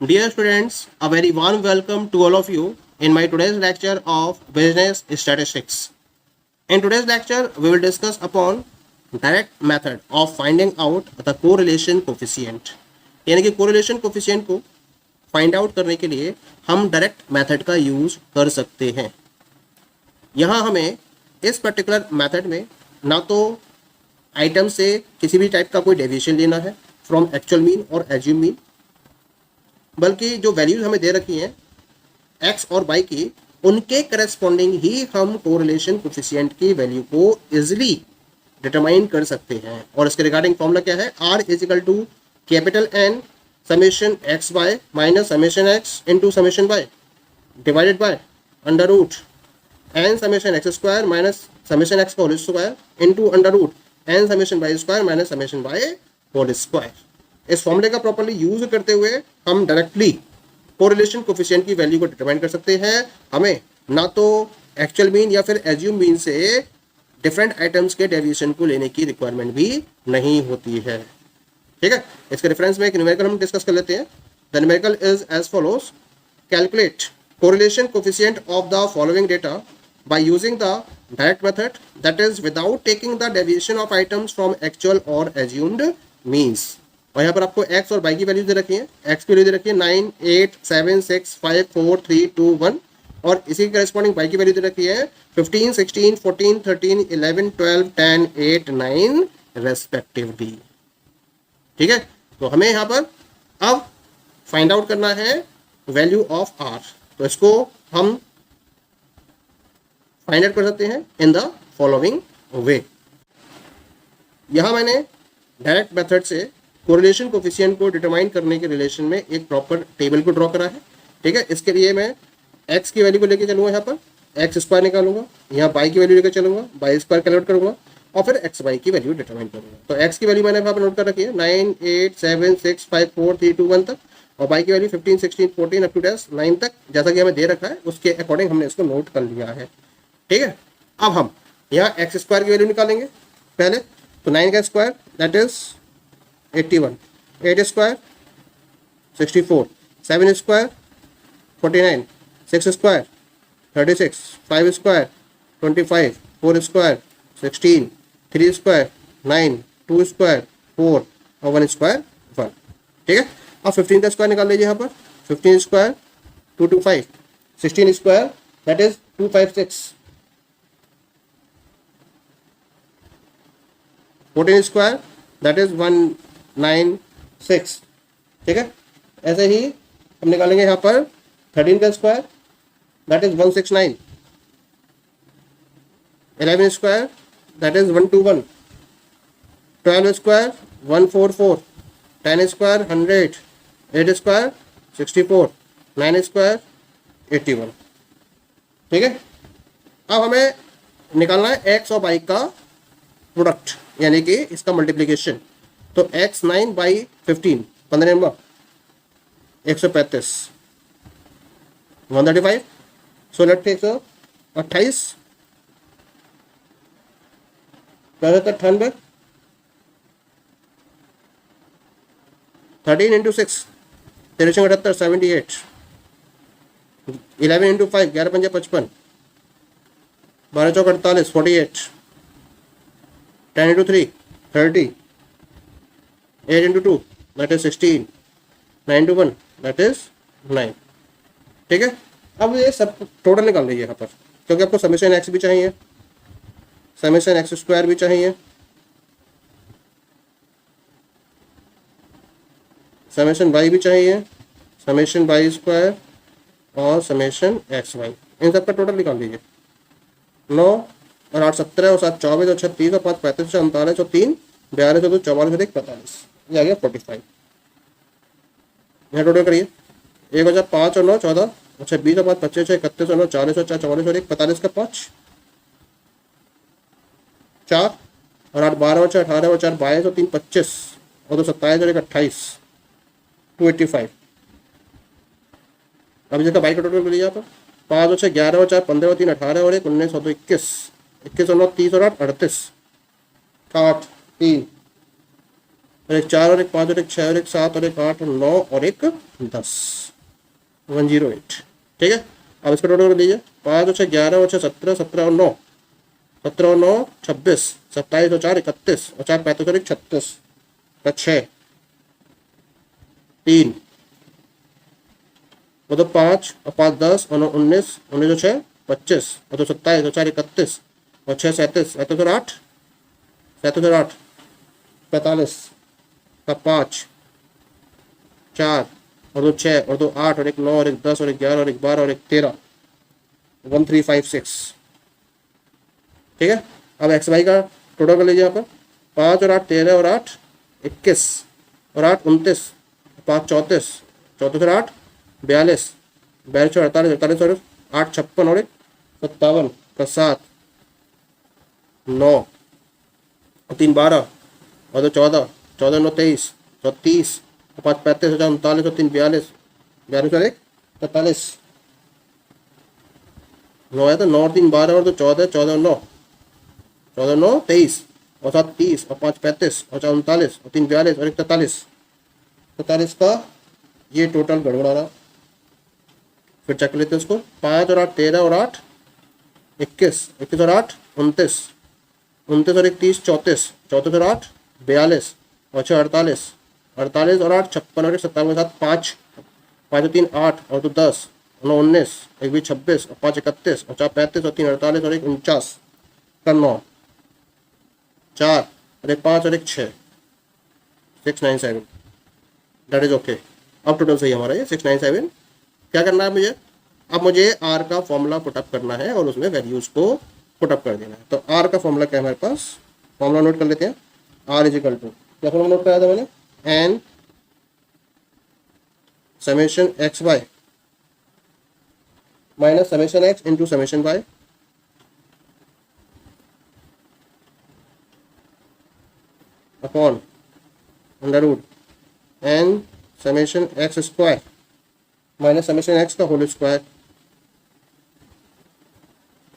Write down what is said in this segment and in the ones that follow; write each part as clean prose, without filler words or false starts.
Dear students, a very warm welcome to all of you in my today's lecture of business statistics. In today's lecture, we will discuss upon direct method of finding out the correlation coefficient. यानी कि correlation coefficient को find out करने के लिए हम direct method का use कर सकते हैं. यहाँ हमें इस पर्टिकुलर मेथड में ना तो आइटम से किसी भी टाइप का कोई डेविएशन लेना है फ्रॉम एक्चुअल मीन और एज्यूम मीन, बल्कि जो वैल्यूज हमें दे रखी हैं एक्स और वाई की, उनके करस्पॉन्डिंग ही हम कोरिलेशन कोफिशिएंट की वैल्यू को इजिली डिटरमाइन कर सकते हैं. और इसके रिगार्डिंग फॉर्मूला क्या है? R is equal to capital N summation X Y minus summation X into summation Y divided by under root N summation X square minus summation X का whole square into under root N summation Y square minus summation Y whole square. इस फॉर्मूले का properly use करते हुए हम directly correlation coefficient की value को determine कर सकते हैं. हमें ना तो एक्चुअल मीन या फिर एज्यूम मीन से डिफरेंट आइटम्स के डेविएशन को लेने की रिक्वायरमेंट भी नहीं होती है. ठीक है, इसके रेफरेंस में एक न्यूमेरिकल हम डिस्कस कर लेते हैं. The numerical is as follows: calculate correlation coefficient of the following data by using the direct method, that is without taking the deviation of items from actual or assumed means. और यहाँ पर आपको x और y की value दे रखी है. x की value दे रखी है 9, 8, 7, 6, 5, 4, 3, 2, 1 और इसी के करस्पॉन्डिंग y की वैल्यू दे रखी है 15, 16, 14, 13, 11, 12, 10, 8, 9 रेस्पेक्टिवली. ठीक है, तो हमें यहाँ पर अब फाइंड आउट करना है वैल्यू ऑफ r. तो इसको हम फाइंड आउट कर सकते हैं इन द फॉलोइंग वे. यहां मैंने डायरेक्ट मेथड से कोरिलेशन कोफिशिएंट को डिटरमाइन करने के रिलेशन में एक प्रॉपर टेबल को ड्रॉ करा है. ठीक है, इसके लिए मैं x की वैल्यू को लेकर चलूंगा, यहाँ पर एक्स स्क्वायर निकालूंगा, यहाँ y की वैल्यू लेकर चलूंगा, y स्क्वायर कैलकुलेट करूंगा और फिर एक्स वाई की वैल्यू डिटरमाइन करूंगा. तो x की वैल्यू मैंने यहाँ पर नोट कर रखी है 9, 8, 7, 6, 5, 4, 3, 2, 1 तक और y की वैल्यू 15, 16, 14 अप टू 9 तक, जैसा कि हमें दे रखा है उसके अकॉर्डिंग हमने इसको नोट कर लिया है. ठीक है, अब हम यहाँ एक्स स्क्वायर की वैल्यू निकालेंगे पहले. तो 9 का square that is 81, 8 square 64, 7 square 49, 6 square 36, 5 square 25, 4 square 16, 3 square 9, 2 square 4 और 1 स्क्वायर 1. ठीक है, अब 15 का स्क्वायर निकाल लीजिए. यहाँ पर 15 square 225, 16 square that is 256, 14 square that is 196. ठीक है, ऐसे ही हम निकालेंगे यहाँ पर 13 का square that is 169, 11 square that is 121, 12 square 144, 10 square 100, 8 square 64, 9 square 81. ठीक है, अब हमें निकालना है एक्स और वाई का प्रोडक्ट यानी कि इसका मल्टीप्लीकेशन. तो x 9 by 15 15 number 135 135. So let take 28 98 13 into 6 13 78 11 into 5 11 पंजे 55 12 चौक 48 48 10 into 3 30 8 into 2 that is 16 9 into 1 that is 9. ठीक है, अब ये सब टोटल निकाल लीजिए यहाँ पर, क्योंकि आपको समेशन एक्स भी चाहिए, समेशन एक्स स्क्वायर भी चाहिए, समेशन वाई भी चाहिए, समेशन वाई स्क्वायर और समेशन एक्स वाई. इन सब का टोटल निकाल लीजिए. 9 और 8 17 और 7 24 और 36 और 5 35 और 39 और 3 42 और 2 44 और 1 45. ये आ गया 45. यहाँ टोटल करिए 1 और 5 और 9 14 और 26 और 5 25 और 31 और 9 40 और 4 44 और 1 45 का 5 4 और 8 12 और 6 18 और 4 22 और 3 25 और 2 27 और 1 28 285. अब इसका बाइक का टोटल कर लीजिए यहाँ पर 5 और 6 11 और 4 15 और 3 18 और 1 19 और 2 21 21 और 9 30 और 8 38 8 3 और एक 4 और एक 5 और एक 6 और एक 7 और एक 8 और 9 और एक 10, 108। ठीक है, अब इसका टोटल कर लीजिए। 5 और 6 11 और 6 17, 17 और 9 17 और 9 26, 27 और 4 31 और 4 35 और 1 36 का 6 3 वो तो 5 और 5 10 और 9 19, 19 और 6 25 और 2 27 और 4 31 और 6 37, 37 और 8 37 और 8 45 का 5 4 और 2 6 और 2 8 और 1 9 और 1 10 और 1 11 और 1 12 और 1 13, 1356। ठीक है, अब एक्स वाई का टोटल कर लीजिए यहाँ पर। 5 और 8 13 और 8 21 और 8 29, 5 34, 34 और 8 42, 42 और 48, 48 और 8 56 और 1 57 का 7 9 और 3 12 और 2 14, 14 9 23 और 30 और 5 35 और 39 और 3 42, 42 और 1 43 9 है तो 9 और 3 12 और 2 14, 14 और 9 14 9 23 और 7 30 और 5 35 और 4 39 और 3 42 और 1 43, 43 का ये टोटल गड़बड़ा रहा। फिर चेक लेते हैं उसको। 5 और 8 13 और 8 21, 21 और 8 29, 29 और 1 30 34, 34 और 8 42 और 6 48, 48 और 8 56 और 1 57 के साथ 5 5 और 3 8 और 2 10 और 9 19, 1 20 26 और 5 31 और 4 35 और 3 48 और 1 49 का 9 4 और 1 5 और 1 6 697। That is okay. अब टोटल सही हमारा ये 697। क्या करना है मुझे, अब मुझे आर का फॉर्मूला पुटअप करना है और उसमें वैल्यूज को पुटअप कर देना है। तो आर का फॉर्मूला क्या है हमारे पास, फॉर्मूला नोट कर लेते हैं। आर इज इक्वल टू, क्या फॉर्मूला नोट कराया था मैंने, N summation X Y minus summation X into summation Y upon under root N summation X square minus summation X का whole square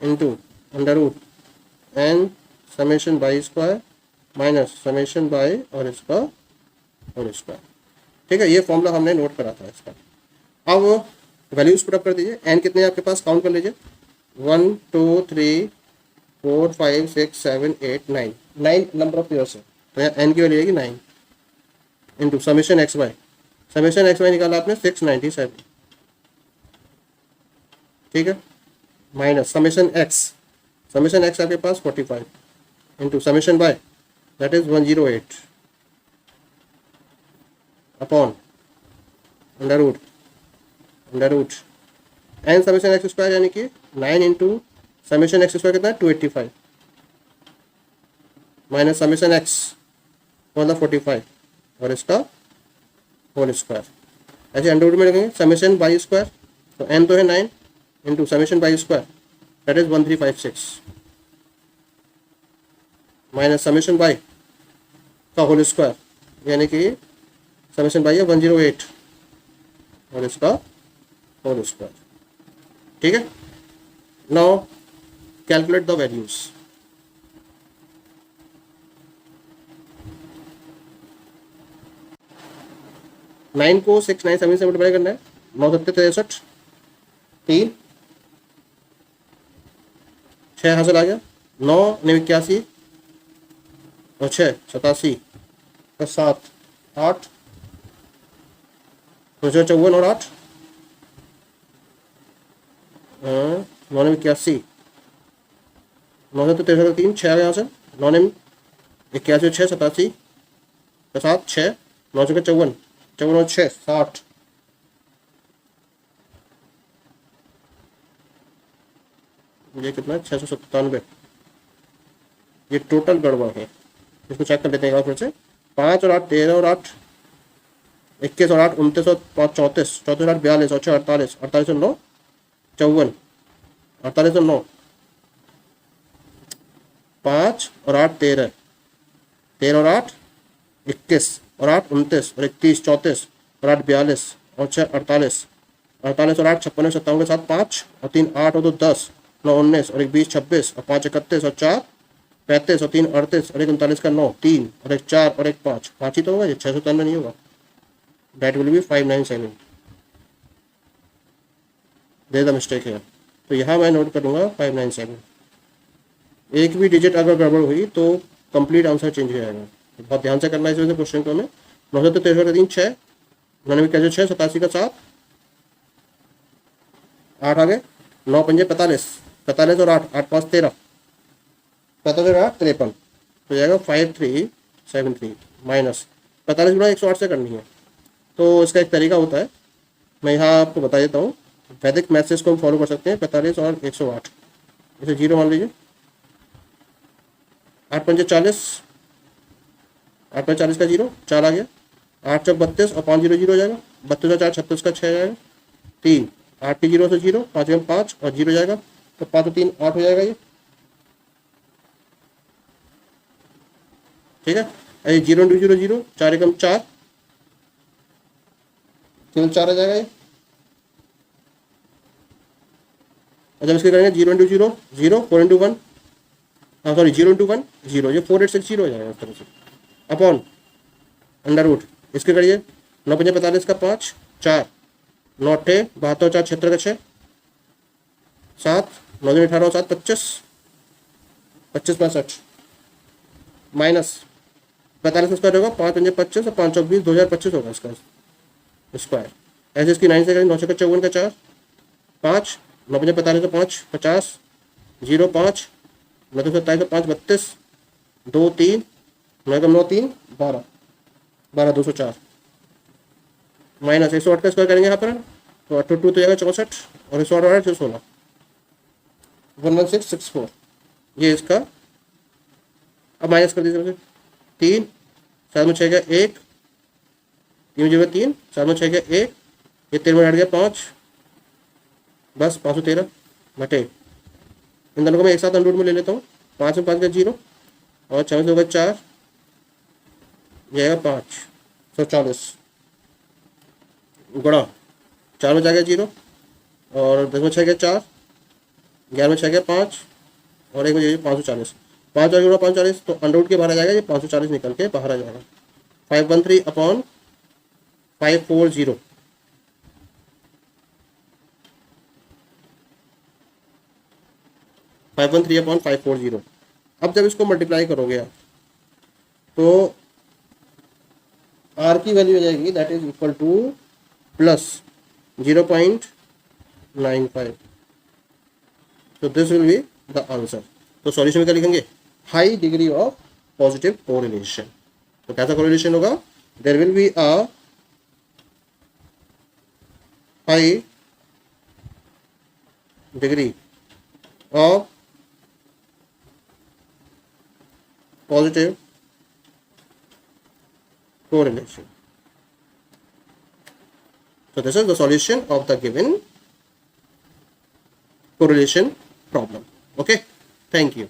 into under root N summation Y square minus summation Y और इसका whole square. ठीक है, ये formula हमने note करा था इसका। अब वैल्यूज पुट अप कर दीजिए। एन कितने आपके पास, काउंट कर लीजिए। 1 2 3 4 5 6 7 8 9, 9 नंबर ऑफ पेयर्स है तो यहाँ एन की वैल्यू आएगी 9 into summation X Y. Summation X Y निकाला आपने 697। ठीक है, माइनस समेशन एक्स आपके पास 45 into summation Y that is 108 upon under root N summation X square यानी कि 9 इंटू समेशन एक्स स्क्वायर कितना है 285 माइनस समेशन एक्स मतलब 45 और इसका होल स्क्वायर। ऐसे अंडर रूट में लिखेंगे समेशन बाई स्क्वायर, तो एन तो है 9 into summation Y square that is 1356 minus summation by का होल स्क्वायर यानी कि समेशन बाई है 108 और इसका होल स्क्वायर। ठीक है, now calculate the values. Nine को 697 से मल्टीप्लाई करना है। 9 7 63 3 6 हासिल आ गया। 9 81 और 6 87 और 7 8 54 और 8 9 81 9 तो 63 3 6 आ गया यहाँ से। 9 81 6 87 का 7 6 9 54 54 और 6 60 ये कितना 697। ये टोटल गड़बड़ है, इसको चेक कर लेते हैं एक बार फिर से। 5 और 8 13 और 8 21 और 8 29 और 5 34 34 और 8 42 और 6 48 48 और 9 54 48 और 9 5 और 8 13 13 और 8 21 और 8 29 और 31 34 और 8 42 और 6 48 48 और 8 56 57 के साथ 5 और 3 8 और 2 10 9 19 और 1 20 26 और 5 31 और 4 35 और 3 38 और 1 39 का 9, 3 और 1 4 और 1 5, 5 ही तो होगा, 693 नहीं होगा। That will be 597। There the mistake है, तो यहाँ मैं नोट करूँगा 597। एक भी डिजिट अगर गड़बड़ हुई तो कंप्लीट आंसर चेंज हो जाएगा। बहुत ध्यान से करना है इस वजह से क्वेश्चन को हमें। 963 का 3 6, 99 का 6, 87 का 7, 8 आ गए, 9 पंजे 45, 45 और 8, 8 5 13, 45 और 8 53, तो जाएगा 5373 माइनस 45 गुणा 108 से करनी है। तो इसका एक तरीका होता है, मैं यहाँ आपको बता देता हूँ। वैदिक मैथ्स को हम फॉलो कर सकते हैं। 45 और 108, इसे 0 मान लीजिए। 8 पंजे 40, 8 पंजे 40 का 0, 4 आ गया। 8 चौक 32 और 5 0 0 हो जाएगा। 32 और 4 36 का 6 जाएगा। 3 8 की 0 से 0, 5 में 5 और 0 जाएगा, तो 5 और 3 8 हो जाएगा ये, ठीक है। ये 0 इंटू 0 0, 4 एकम 4, केवल 4 आ जाएगा ये। और जब इसके करेंगे 0 इंटू 0 0, 4 इंटू 1, हाँ सॉरी 0 इंटू 1 0, ये 4860 हो जाएगा इस तरह से, अपॉन अंडर रूट। इसके करिए 9 पंजे 45 का 5, 4 9 8 72 4 76 का 6, 7 9 दिन 18 7 25, 25 65 माइनस 45 का स्क्वायर होगा, 5 पंजे 25 और 5 चौक 20, 2025 होगा इसका स्क्वायर। ऐसे इसकी 9 से करेंगे, 9 54 का 4, 5 9 पंजे 45 का 5 50, 0 5 9 27 का 5 32, 2 3 9 9 3 12 12 204 माइनस 108 का स्क्वायर करेंगे यहाँ पर, तो 8 2 तो जाएगा 64 और 108 16, 11664 ये इसका। अब माइनस कर दीजिए 3 7 में 6 गया 1, 3 जगह 3, 7 में 6 गया 1, ये 13 में हट गया 5, बस 513 घटे। इन दोनों को मैं एक साथ अंडर में ले लेता हूँ। 5 में 5 का 0 और 6 में 2 का 4 जाएगा 540 गुणा 4 में जाएगा 0 और 10 में 6 गया 4, 11 में 6 गया 5 और 1 में जाएगा 540, 5 और गुणा 540, तो अंडर के बाहर आ जाएगा, ये 540 निकल के बाहर आ जाएगा। 513 अपॉन 540, 513 अपॉन 540। अब जब इसको मल्टीप्लाई करोगे आप, तो आर की वैल्यू आ जाएगी, that is equal to plus 0.95, तो this will be the answer. तो सॉल्यूशन में क्या लिखेंगे, high degree of positive correlation. तो कैसा कोरिलेशन होगा, there will be a high degree of positive correlation. So this is the solution of the given correlation problem. Okay, thank you.